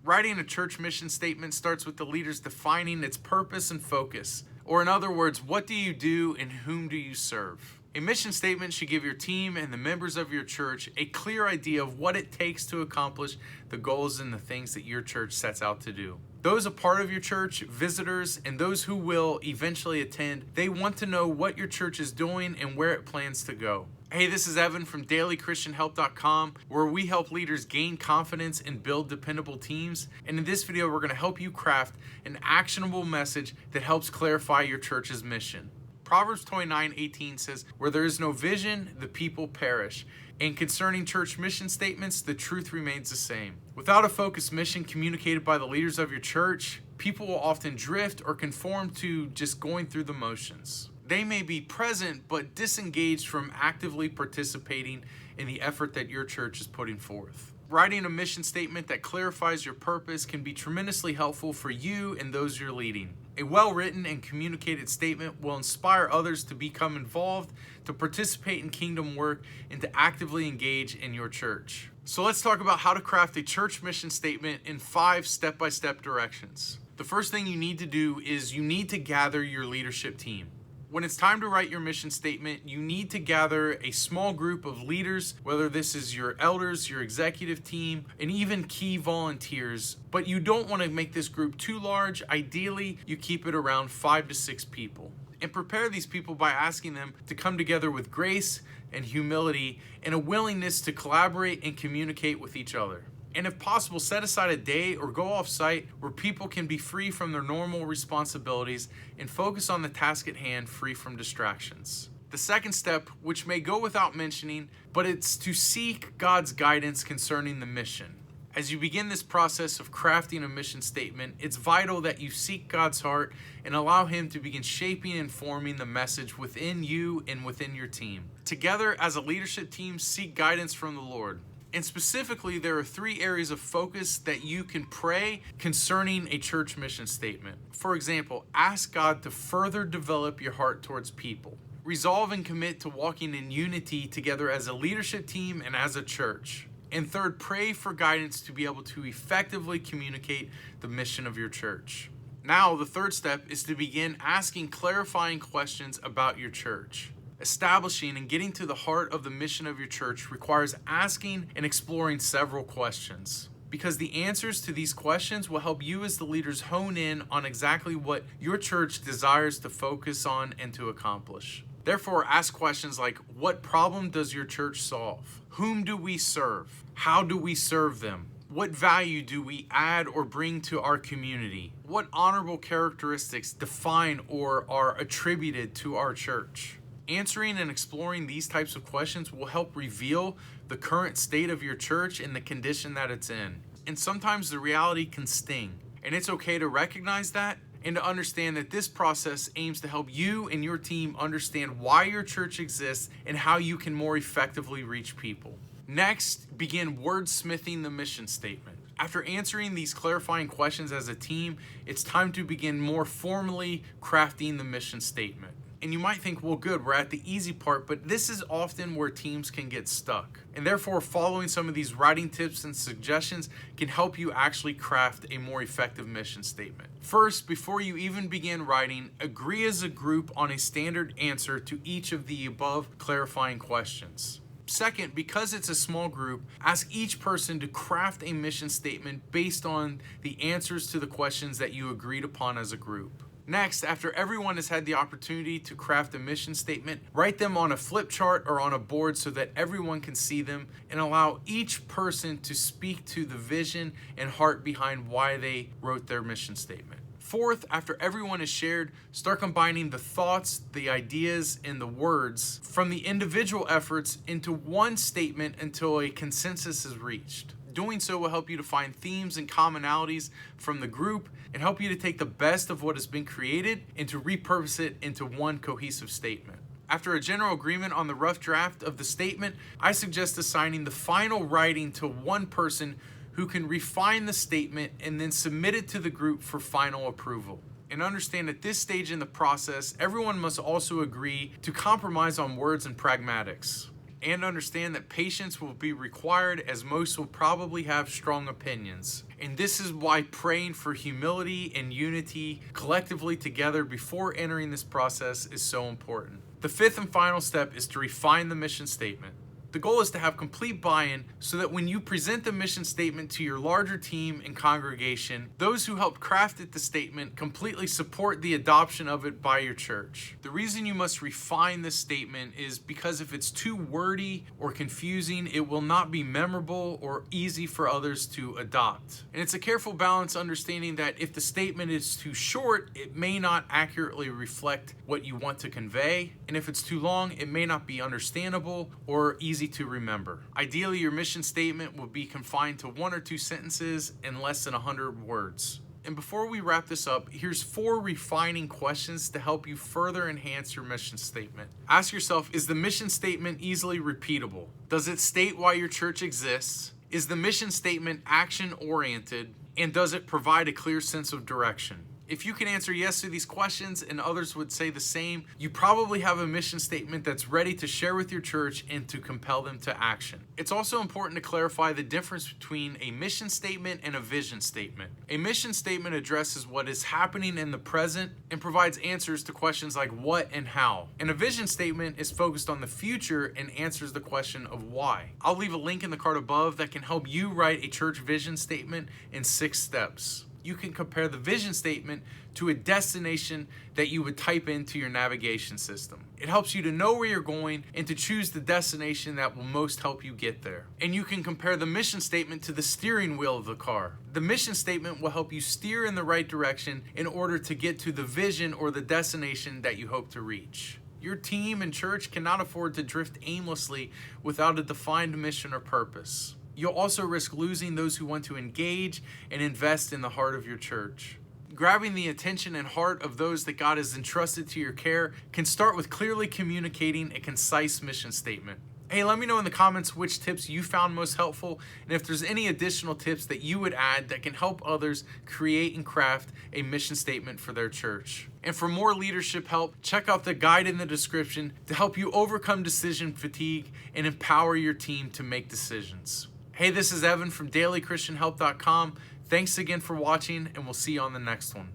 Writing a church mission statement starts with the leaders defining its purpose and focus. Or in other words, what do you do and whom do you serve? A mission statement should give your team and the members of your church a clear idea of what it takes to accomplish the goals and the things that your church sets out to do. Those a part of your church, visitors, and those who will eventually attend, they want to know what your church is doing and where it plans to go. Hey, this is Evan from dailychristianhelp.com, where we help leaders gain confidence and build dependable teams. And in this video, we're going to help you craft an actionable message that helps clarify your church's mission. Proverbs 29:18 says, "Where there is no vision, the people perish." And concerning church mission statements, the truth remains the same. Without a focused mission communicated by the leaders of your church, people will often drift or conform to just going through the motions. They may be present but disengaged from actively participating in the effort that your church is putting forth. Writing a mission statement that clarifies your purpose can be tremendously helpful for you and those you're leading. A well-written and communicated statement will inspire others to become involved, to participate in kingdom work, and to actively engage in your church. So let's talk about how to craft a church mission statement in 5 step-by-step directions. The first thing you need to do is you need to gather your leadership team. When it's time to write your mission statement, you need to gather a small group of leaders, whether this is your elders, your executive team, and even key volunteers. But you don't want to make this group too large. Ideally, you keep it around 5 to 6 people. And prepare these people by asking them to come together with grace and humility and a willingness to collaborate and communicate with each other. And if possible, set aside a day or go off-site where people can be free from their normal responsibilities and focus on the task at hand, free from distractions. The second step, which may go without mentioning, but it's to seek God's guidance concerning the mission. As you begin this process of crafting a mission statement, it's vital that you seek God's heart and allow Him to begin shaping and forming the message within you and within your team. Together, as a leadership team, seek guidance from the Lord. And specifically, there are 3 areas of focus that you can pray concerning a church mission statement. For example, ask God to further develop your heart towards people. Resolve and commit to walking in unity together as a leadership team and as a church. And third, pray for guidance to be able to effectively communicate the mission of your church. Now, the third step is to begin asking clarifying questions about your church. Establishing and getting to the heart of the mission of your church requires asking and exploring several questions, because the answers to these questions will help you as the leaders hone in on exactly what your church desires to focus on and to accomplish. Therefore, ask questions like, what problem does your church solve? Whom do we serve? How do we serve them? What value do we add or bring to our community? What honorable characteristics define or are attributed to our church? Answering and exploring these types of questions will help reveal the current state of your church and the condition that it's in. And sometimes the reality can sting, and it's okay to recognize that and to understand that this process aims to help you and your team understand why your church exists and how you can more effectively reach people. Next, begin wordsmithing the mission statement. After answering these clarifying questions as a team, it's time to begin more formally crafting the mission statement. And you might think, well, good, we're at the easy part, but this is often where teams can get stuck. And therefore, following some of these writing tips and suggestions can help you actually craft a more effective mission statement. First, before you even begin writing, agree as a group on a standard answer to each of the above clarifying questions. Second, because it's a small group, ask each person to craft a mission statement based on the answers to the questions that you agreed upon as a group. Next, after everyone has had the opportunity to craft a mission statement, write them on a flip chart or on a board so that everyone can see them, and allow each person to speak to the vision and heart behind why they wrote their mission statement. Fourth, after everyone is shared, start combining the thoughts, the ideas, and the words from the individual efforts into one statement until a consensus is reached. Doing so will help you to find themes and commonalities from the group and help you to take the best of what has been created and to repurpose it into one cohesive statement. After a general agreement on the rough draft of the statement, I suggest assigning the final writing to one person who can refine the statement and then submit it to the group for final approval. And understand at this stage in the process, everyone must also agree to compromise on words and pragmatics. and understand that patience will be required, as most will probably have strong opinions. And this is why praying for humility and unity collectively together before entering this process is so important. The fifth and final step is to refine the mission statement. The goal is to have complete buy-in so that when you present the mission statement to your larger team and congregation, those who helped craft the statement completely support the adoption of it by your church. The reason you must refine this statement is because if it's too wordy or confusing, it will not be memorable or easy for others to adopt. And it's a careful balance, understanding that if the statement is too short, it may not accurately reflect what you want to convey. And if it's too long, it may not be understandable or easy to remember. Ideally, your mission statement will be confined to 1 or 2 sentences and less than 100 words. And before we wrap this up, here's 4 refining questions to help you further enhance your mission statement. Ask yourself, is the mission statement easily repeatable? Does it state why your church exists? Is the mission statement action-oriented? And does it provide a clear sense of direction? If you can answer yes to these questions, and others would say the same, you probably have a mission statement that's ready to share with your church and to compel them to action. It's also important to clarify the difference between a mission statement and a vision statement. A mission statement addresses what is happening in the present and provides answers to questions like what and how. And a vision statement is focused on the future and answers the question of why. I'll leave a link in the card above that can help you write a church vision statement in 6 steps. You can compare the vision statement to a destination that you would type into your navigation system. It helps you to know where you're going and to choose the destination that will most help you get there. And you can compare the mission statement to the steering wheel of the car. The mission statement will help you steer in the right direction in order to get to the vision or the destination that you hope to reach. Your team and church cannot afford to drift aimlessly without a defined mission or purpose. You'll also risk losing those who want to engage and invest in the heart of your church. Grabbing the attention and heart of those that God has entrusted to your care can start with clearly communicating a concise mission statement. Hey, let me know in the comments which tips you found most helpful, and if there's any additional tips that you would add that can help others create and craft a mission statement for their church. And for more leadership help, check out the guide in the description to help you overcome decision fatigue and empower your team to make decisions. Hey, this is Evan from dailychristianhelp.com. Thanks again for watching, and we'll see you on the next one.